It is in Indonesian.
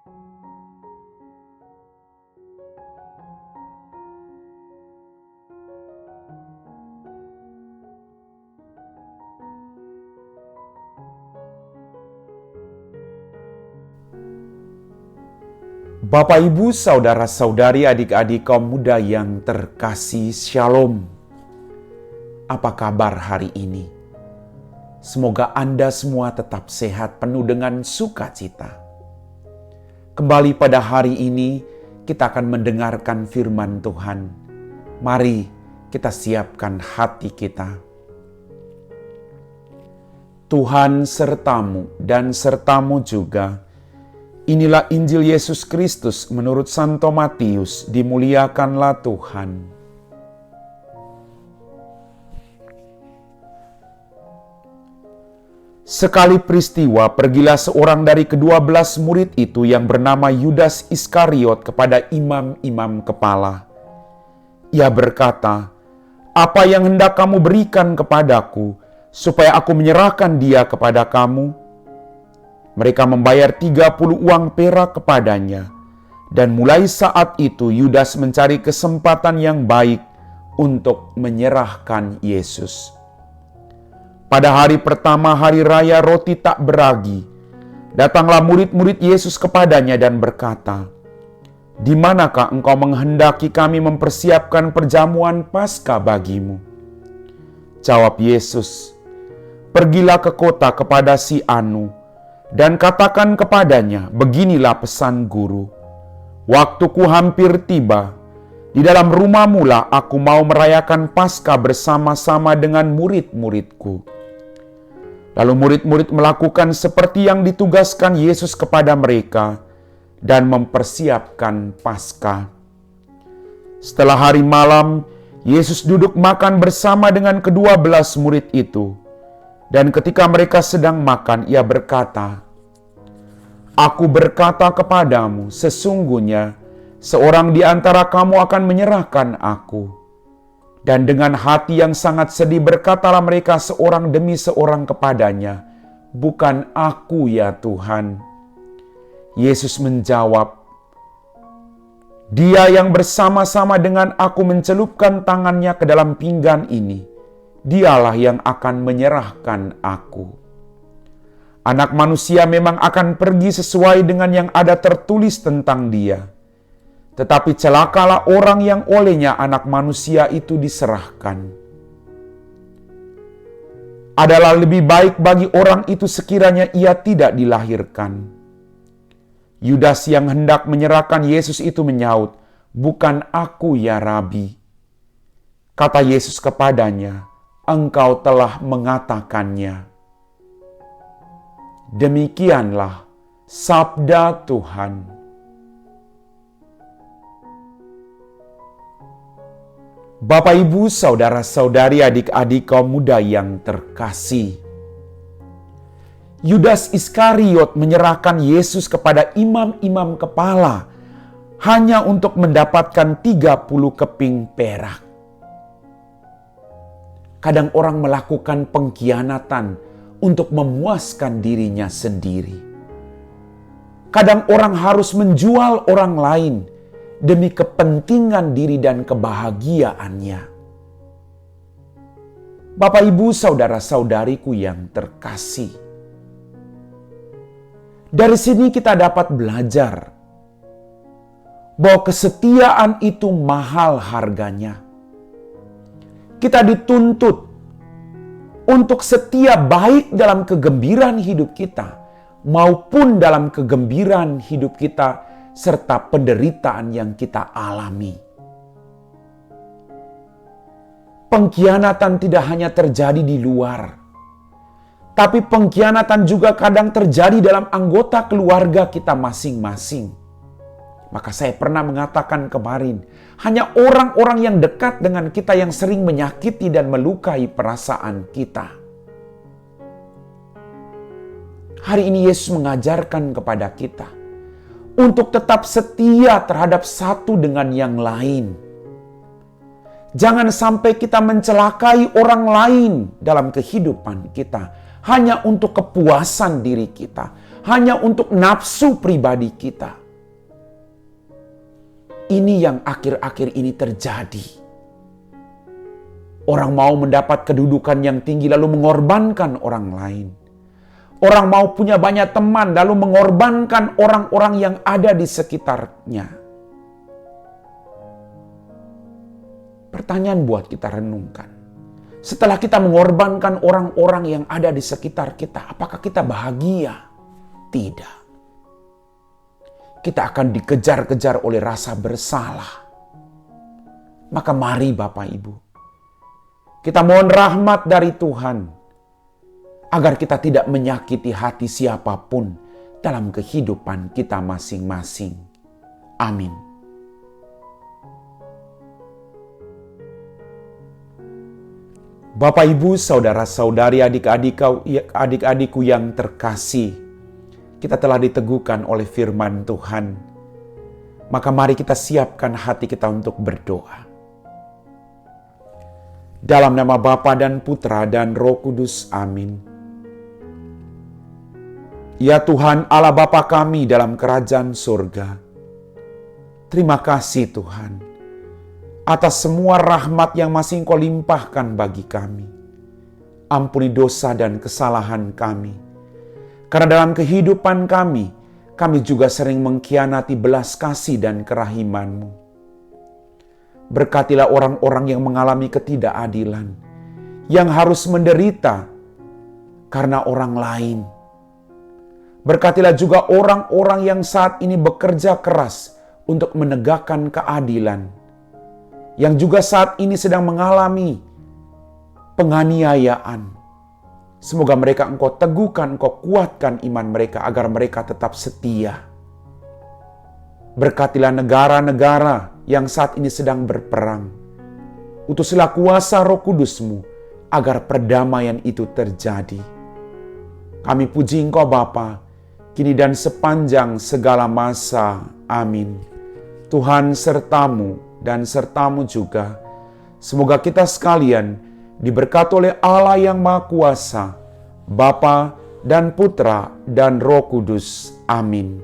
Bapak, Ibu, saudara-saudari, adik-adik kaum muda yang terkasih, Shalom. Apa kabar hari ini? Semoga Anda semua tetap sehat, penuh dengan sukacita. Kembali pada hari ini, kita akan mendengarkan firman Tuhan. Mari kita siapkan hati kita. Tuhan sertamu dan sertamu juga. Inilah Injil Yesus Kristus menurut Santo Matius, dimuliakanlah Tuhan. Sekali peristiwa, pergilah seorang dari ke-12 murid itu yang bernama Yudas Iskariot kepada imam-imam kepala. Ia berkata, "Apa yang hendak kamu berikan kepadaku, supaya aku menyerahkan dia kepada kamu?" Mereka membayar 30 uang perak kepadanya. Dan mulai saat itu Yudas mencari kesempatan yang baik untuk menyerahkan Yesus. Pada hari pertama hari raya roti tak beragi, datanglah murid-murid Yesus kepadanya dan berkata, "Di manakah engkau menghendaki kami mempersiapkan perjamuan Paskah bagimu?" Jawab Yesus, "Pergilah ke kota kepada si Anu, dan katakan kepadanya, beginilah pesan guru. Waktuku hampir tiba. Di dalam rumahmu lah aku mau merayakan Paskah bersama-sama dengan murid-muridku." Lalu murid-murid melakukan seperti yang ditugaskan Yesus kepada mereka dan mempersiapkan Paskah. Setelah hari malam, Yesus duduk makan bersama dengan ke-12 murid itu. Dan ketika mereka sedang makan, ia berkata, "Aku berkata kepadamu, sesungguhnya seorang di antara kamu akan menyerahkan aku." Dan dengan hati yang sangat sedih berkatalah mereka seorang demi seorang kepadanya, "Bukan aku ya Tuhan." Yesus menjawab, "Dia yang bersama-sama dengan aku mencelupkan tangannya ke dalam pinggan ini, dialah yang akan menyerahkan aku. Anak manusia memang akan pergi sesuai dengan yang ada tertulis tentang dia. Tetapi celakalah orang yang olehnya anak manusia itu diserahkan. Adalah lebih baik bagi orang itu sekiranya ia tidak dilahirkan." Yudas yang hendak menyerahkan Yesus itu menyaut, "Bukan aku ya Rabi." Kata Yesus kepadanya, "Engkau telah mengatakannya." Demikianlah sabda Tuhan. Bapak, Ibu, saudara-saudari, adik-adik kaum muda yang terkasih. Yudas Iskariot menyerahkan Yesus kepada imam-imam kepala hanya untuk mendapatkan 30 keping perak. Kadang orang melakukan pengkhianatan untuk memuaskan dirinya sendiri. Kadang orang harus menjual orang lain demi kepentingan diri dan kebahagiaannya. Bapak, Ibu, saudara-saudariku yang terkasih. Dari sini kita dapat belajar bahwa kesetiaan itu mahal harganya. Kita dituntut untuk setia baik dalam kegembiraan hidup kita maupun dalam kegembiraan hidup kita serta penderitaan yang kita alami. Pengkhianatan tidak hanya terjadi di luar, tapi pengkhianatan juga kadang terjadi dalam anggota keluarga kita masing-masing. Maka saya pernah mengatakan kemarin, hanya orang-orang yang dekat dengan kita yang sering menyakiti dan melukai perasaan kita. Hari ini Yesus mengajarkan kepada kita untuk tetap setia terhadap satu dengan yang lain. Jangan sampai kita mencelakai orang lain dalam kehidupan kita hanya untuk kepuasan diri kita, hanya untuk nafsu pribadi kita. Ini yang akhir-akhir ini terjadi. Orang mau mendapat kedudukan yang tinggi lalu mengorbankan orang lain. Orang mau punya banyak teman lalu mengorbankan orang-orang yang ada di sekitarnya. Pertanyaan buat kita renungkan. Setelah kita mengorbankan orang-orang yang ada di sekitar kita, apakah kita bahagia? Tidak. Kita akan dikejar-kejar oleh rasa bersalah. Maka mari Bapak Ibu, kita mohon rahmat dari Tuhan, agar kita tidak menyakiti hati siapapun dalam kehidupan kita masing-masing. Amin. Bapak, Ibu, saudara-saudari, adik-adikku yang terkasih, kita telah diteguhkan oleh firman Tuhan. Maka mari kita siapkan hati kita untuk berdoa. Dalam nama Bapa dan Putra dan Roh Kudus, amin. Ya Tuhan Allah Bapa kami dalam kerajaan surga, terima kasih Tuhan atas semua rahmat yang masih Engkau limpahkan bagi kami. Ampuni dosa dan kesalahan kami, karena dalam kehidupan kami juga sering mengkhianati belas kasih dan kerahiman-Mu. Berkatilah orang-orang yang mengalami ketidakadilan, yang harus menderita karena orang lain. Berkatilah juga orang-orang yang saat ini bekerja keras untuk menegakkan keadilan, yang juga saat ini sedang mengalami penganiayaan. Semoga mereka Engkau teguhkan, Engkau kuatkan iman mereka agar mereka tetap setia. Berkatilah negara-negara yang saat ini sedang berperang. Utuslah kuasa Roh Kudus-Mu agar perdamaian itu terjadi. Kami puji Engkau Bapa, kini dan sepanjang segala masa. Amin. Tuhan sertamu dan sertamu juga. Semoga kita sekalian diberkati oleh Allah yang Maha Kuasa, Bapa dan Putra dan Roh Kudus. Amin.